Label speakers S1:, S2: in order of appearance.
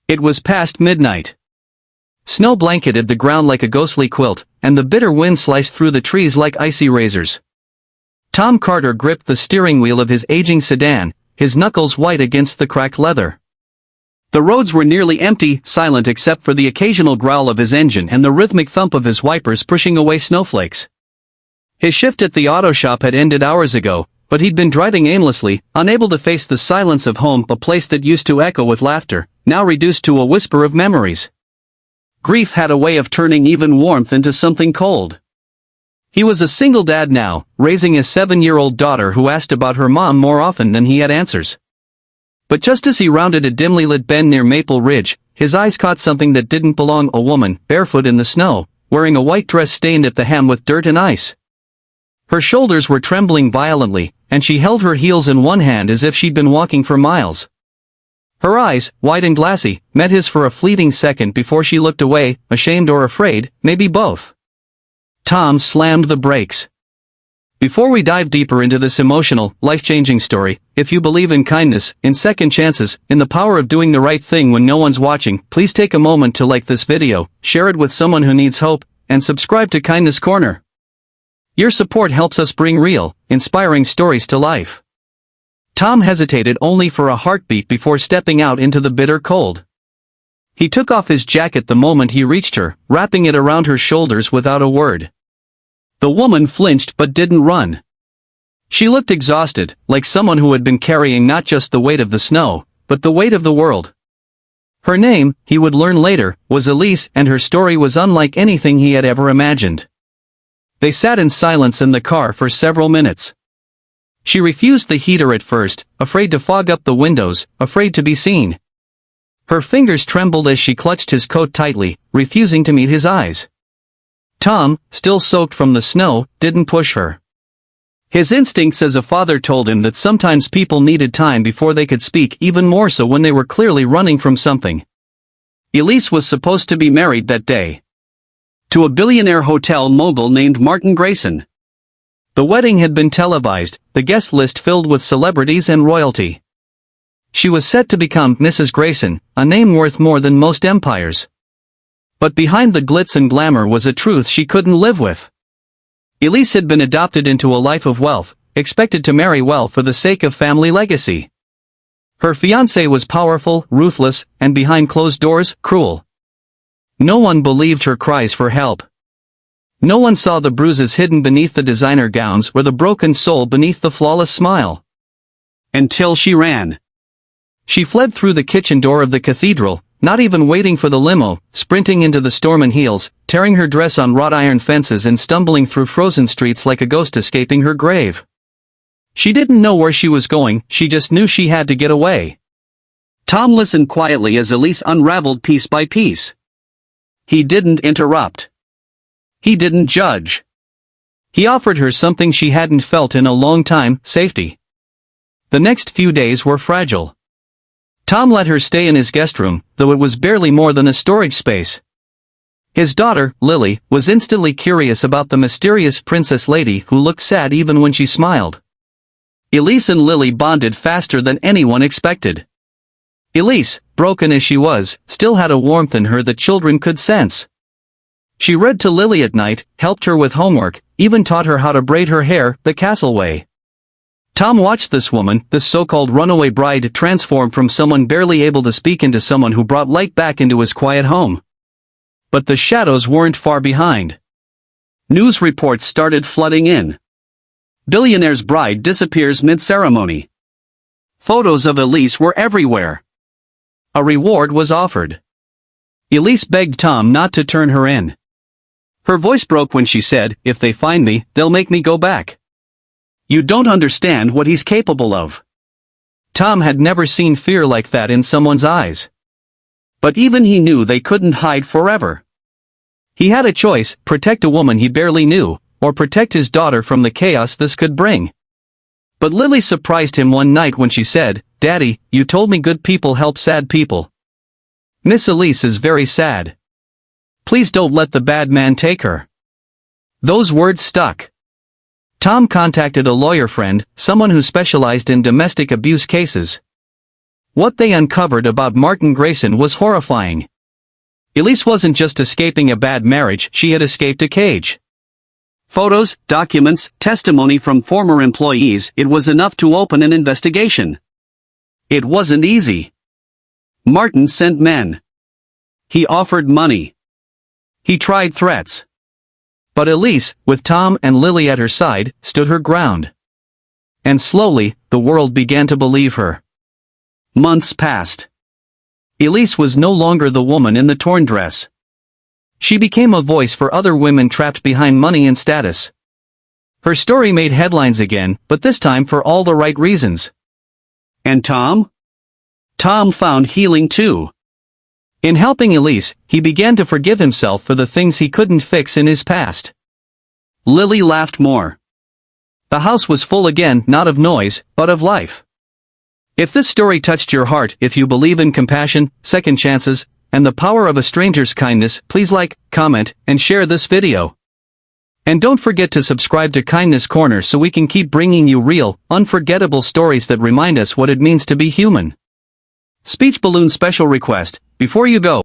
S1: It was past midnight. Snow blanketed the ground like a ghostly quilt, and the bitter wind sliced through the trees like icy razors. Tom Carter gripped the steering wheel of his aging sedan, his knuckles white against the cracked leather. The roads were nearly empty, silent except for the occasional growl of his engine and the rhythmic thump of his wipers pushing away snowflakes. His shift at the auto shop had ended hours ago, but he'd been driving aimlessly, unable to face the silence of home, a place that used to echo with laughter, now reduced to a whisper of memories. Grief had a way of turning even warmth into something cold. He was a single dad now, raising a 7-year-old daughter who asked about her mom more often than he had answers. But just as he rounded a dimly lit bend near Maple Ridge, his eyes caught something that didn't belong: a woman, barefoot in the snow, wearing a white dress stained at the hem with dirt and ice. Her shoulders were trembling violently, and she held her heels in one hand as if she'd been walking for miles. Her eyes, wide and glassy, met his for a fleeting second before she looked away, ashamed or afraid, maybe both. Tom slammed the brakes. Before we dive deeper into this emotional, life-changing story, if you believe in kindness, in second chances, in the power of doing the right thing when no one's watching, please take a moment to like this video, share it with someone who needs hope, and subscribe to Kindness Corner. Your support helps us bring real, inspiring stories to life. Tom hesitated only for a heartbeat before stepping out into the bitter cold. He took off his jacket the moment he reached her, wrapping it around her shoulders without a word. The woman flinched but didn't run. She looked exhausted, like someone who had been carrying not just the weight of the snow, but the weight of the world. Her name, he would learn later, was Elise, and her story was unlike anything he had ever imagined. They sat in silence in the car for several minutes. She refused the heater at first, afraid to fog up the windows, afraid to be seen. Her fingers trembled as she clutched his coat tightly, refusing to meet his eyes. Tom, still soaked from the snow, didn't push her. His instincts as a father told him that sometimes people needed time before they could speak, even more so when they were clearly running from something. Elise was supposed to be married that day. To a billionaire hotel mogul named Martin Grayson. The wedding had been televised, the guest list filled with celebrities and royalty. She was set to become Mrs. Grayson, a name worth more than most empires. But behind the glitz and glamour was a truth she couldn't live with. Elise had been adopted into a life of wealth, expected to marry well for the sake of family legacy. Her fiancé was powerful, ruthless, and behind closed doors, cruel. No one believed her cries for help. No one saw the bruises hidden beneath the designer gowns or the broken soul beneath the flawless smile. Until she ran. She fled through the kitchen door of the cathedral, not even waiting for the limo, sprinting into the storm in heels, tearing her dress on wrought iron fences and stumbling through frozen streets like a ghost escaping her grave. She didn't know where she was going, she just knew she had to get away. Tom listened quietly as Elise unraveled piece by piece. He didn't interrupt. He didn't judge. He offered her something she hadn't felt in a long time: safety. The next few days were fragile. Tom let her stay in his guest room, though it was barely more than a storage space. His daughter, Lily, was instantly curious about the mysterious princess lady who looked sad even when she smiled. Elise and Lily bonded faster than anyone expected. Elise, broken as she was, still had a warmth in her that children could sense. She read to Lily at night, helped her with homework, even taught her how to braid her hair the castle way. Tom watched this woman, this so-called runaway bride, transform from someone barely able to speak into someone who brought light back into his quiet home. But the shadows weren't far behind. News reports started flooding in. Billionaire's bride disappears mid-ceremony. Photos of Elise were everywhere. A reward was offered. Elise begged Tom not to turn her in. Her voice broke when she said, "If they find me, they'll make me go back. You don't understand what he's capable of." Tom had never seen fear like that in someone's eyes. But even he knew they couldn't hide forever. He had a choice: protect a woman he barely knew, or protect his daughter from the chaos this could bring. But Lily surprised him one night when she said, "Daddy, you told me good people help sad people. Miss Elise is very sad. Please don't let the bad man take her." Those words stuck. Tom contacted a lawyer friend, someone who specialized in domestic abuse cases. What they uncovered about Martin Grayson was horrifying. Elise wasn't just escaping a bad marriage, she had escaped a cage. Photos, documents, testimony from former employees, it was enough to open an investigation. It wasn't easy. Martin sent men. He offered money. He tried threats. But Elise, with Tom and Lily at her side, stood her ground. And slowly, the world began to believe her. Months passed. Elise was no longer the woman in the torn dress. She became a voice for other women trapped behind money and status. Her story made headlines again, but this time for all the right reasons. And Tom? Tom found healing too. In helping Elise, he began to forgive himself for the things he couldn't fix in his past. Lily laughed more. The house was full again, not of noise, but of life. If this story touched your heart, if you believe in compassion, second chances, and the power of a stranger's kindness, please like, comment, and share this video. And don't forget to subscribe to Kindness Corner so we can keep bringing you real, unforgettable stories that remind us what it means to be human. Speech balloon special request, before you go,